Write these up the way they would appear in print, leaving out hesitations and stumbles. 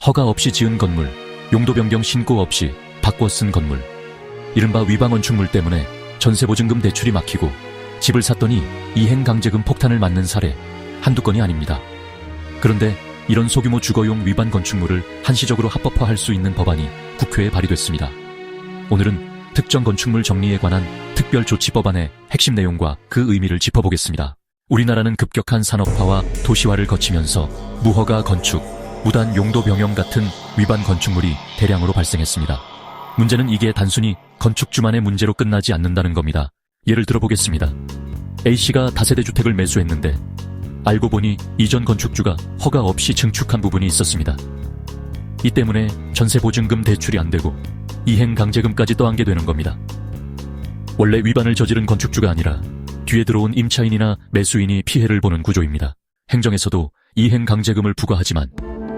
허가 없이 지은 건물, 용도 변경 신고 없이 바꿔 쓴 건물, 이른바 위반건축물 때문에 전세보증금 대출이 막히고 집을 샀더니 이행강제금 폭탄을 맞는 사례 한두 건이 아닙니다. 그런데 이런 소규모 주거용 위반 건축물을 한시적으로 합법화할 수 있는 법안이 국회에 발의됐습니다. 오늘은 특정 건축물 정리에 관한 특별조치법안의 핵심 내용과 그 의미를 짚어보겠습니다. 우리나라는 급격한 산업화와 도시화를 거치면서 무허가 건축, 무단 용도 변경 같은 위반 건축물이 대량으로 발생했습니다. 문제는 이게 단순히 건축주만의 문제로 끝나지 않는다는 겁니다. 예를 들어보겠습니다. A씨가 다세대 주택을 매수했는데 알고 보니 이전 건축주가 허가 없이 증축한 부분이 있었습니다. 이 때문에 전세보증금 대출이 안 되고 이행강제금까지 떠안게 되는 겁니다. 원래 위반을 저지른 건축주가 아니라 뒤에 들어온 임차인이나 매수인이 피해를 보는 구조입니다. 행정에서도 이행강제금을 부과하지만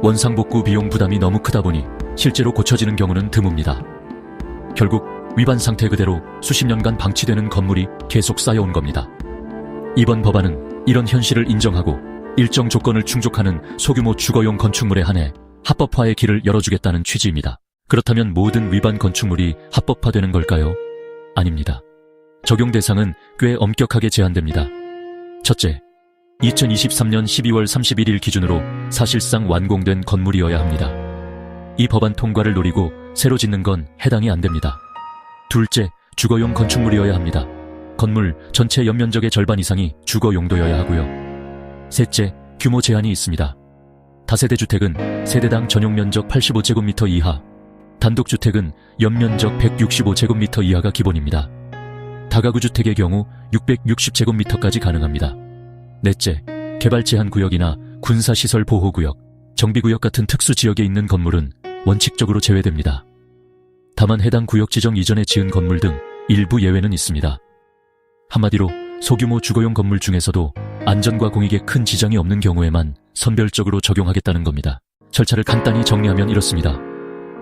원상복구 비용 부담이 너무 크다 보니 실제로 고쳐지는 경우는 드뭅니다. 결국 위반 상태 그대로 수십 년간 방치되는 건물이 계속 쌓여온 겁니다. 이번 법안은 이런 현실을 인정하고 일정 조건을 충족하는 소규모 주거용 건축물에 한해 합법화의 길을 열어주겠다는 취지입니다. 그렇다면 모든 위반 건축물이 합법화되는 걸까요? 아닙니다. 적용 대상은 꽤 엄격하게 제한됩니다. 첫째, 2023년 12월 31일 기준으로 사실상 완공된 건물이어야 합니다. 이 법안 통과를 노리고 새로 짓는 건 해당이 안 됩니다. 둘째, 주거용 건축물이어야 합니다. 건물 전체 연면적의 절반 이상이 주거 용도여야 하고요. 셋째, 규모 제한이 있습니다. 다세대 주택은 세대당 전용 면적 85제곱미터 이하, 단독주택은 연면적 165제곱미터 이하가 기본입니다. 다가구 주택의 경우 660제곱미터까지 가능합니다. 넷째, 개발 제한 구역이나 군사시설 보호구역, 정비구역 같은 특수지역에 있는 건물은 원칙적으로 제외됩니다. 다만 해당 구역 지정 이전에 지은 건물 등 일부 예외는 있습니다. 한마디로 소규모 주거용 건물 중에서도 안전과 공익에 큰 지장이 없는 경우에만 선별적으로 적용하겠다는 겁니다. 절차를 간단히 정리하면 이렇습니다.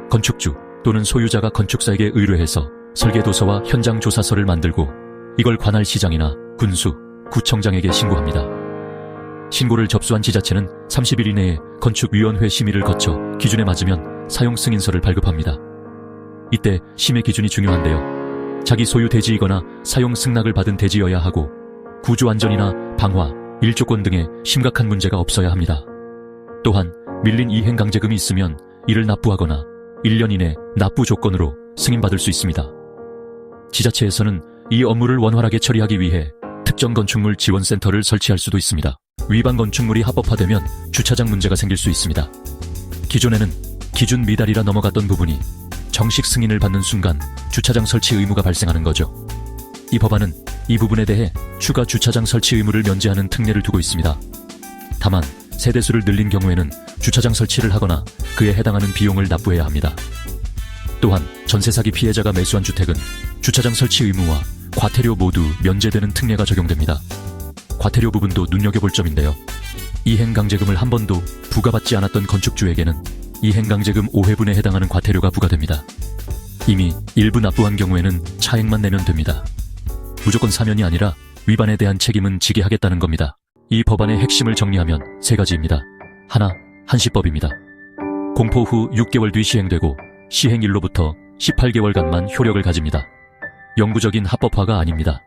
건축주 또는 소유자가 건축사에게 의뢰해서 설계도서와 현장조사서를 만들고 이걸 관할 시장이나 군수, 구청장에게 신고합니다. 신고를 접수한 지자체는 30일 이내에 건축위원회 심의를 거쳐 기준에 맞으면 사용승인서를 발급합니다. 이때 심의 기준이 중요한데요. 자기 소유 대지이거나 사용 승낙을 받은 대지여야 하고 구조안전이나 방화, 일조권 등의 심각한 문제가 없어야 합니다. 또한 밀린 이행강제금이 있으면 이를 납부하거나 1년 이내 납부 조건으로 승인받을 수 있습니다. 지자체에서는 이 업무를 원활하게 처리하기 위해 특정 건축물 지원센터를 설치할 수도 있습니다. 위반 건축물이 합법화되면 주차장 문제가 생길 수 있습니다. 기존에는 기준 미달이라 넘어갔던 부분이 정식 승인을 받는 순간 주차장 설치 의무가 발생하는 거죠. 이 법안은 이 부분에 대해 추가 주차장 설치 의무를 면제하는 특례를 두고 있습니다. 다만 세대수를 늘린 경우에는 주차장 설치를 하거나 그에 해당하는 비용을 납부해야 합니다. 또한 전세 사기 피해자가 매수한 주택은 주차장 설치 의무와 과태료 모두 면제되는 특례가 적용됩니다. 과태료 부분도 눈여겨볼 점인데요. 이행강제금을 한 번도 부과받지 않았던 건축주에게는 이행강제금 5회분에 해당하는 과태료가 부과됩니다. 이미 일부 납부한 경우에는 차액만 내면 됩니다. 무조건 사면이 아니라 위반에 대한 책임은 지게 하겠다는 겁니다. 이 법안의 핵심을 정리하면 세 가지입니다. 하나, 한시법입니다. 공포 후 6개월 뒤 시행되고 시행일로부터 18개월간만 효력을 가집니다. 영구적인 합법화가 아닙니다.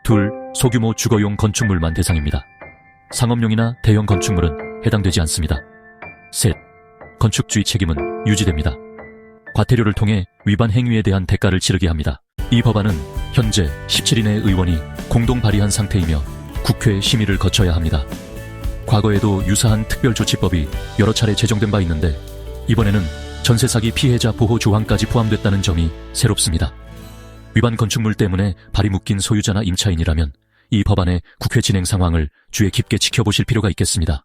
둘, 소규모 주거용 건축물만 대상입니다. 상업용이나 대형 건축물은 해당되지 않습니다. 셋, 건축주의 책임은 유지됩니다. 과태료를 통해 위반 행위에 대한 대가를 치르게 합니다. 이 법안은 현재 17인의 의원이 공동 발의한 상태이며 국회 심의를 거쳐야 합니다. 과거에도 유사한 특별조치법이 여러 차례 제정된 바 있는데 이번에는 전세 사기 피해자 보호 조항까지 포함됐다는 점이 새롭습니다. 위반 건축물 때문에 발이 묶인 소유자나 임차인이라면 이 법안의 국회 진행 상황을 주의 깊게 지켜보실 필요가 있겠습니다.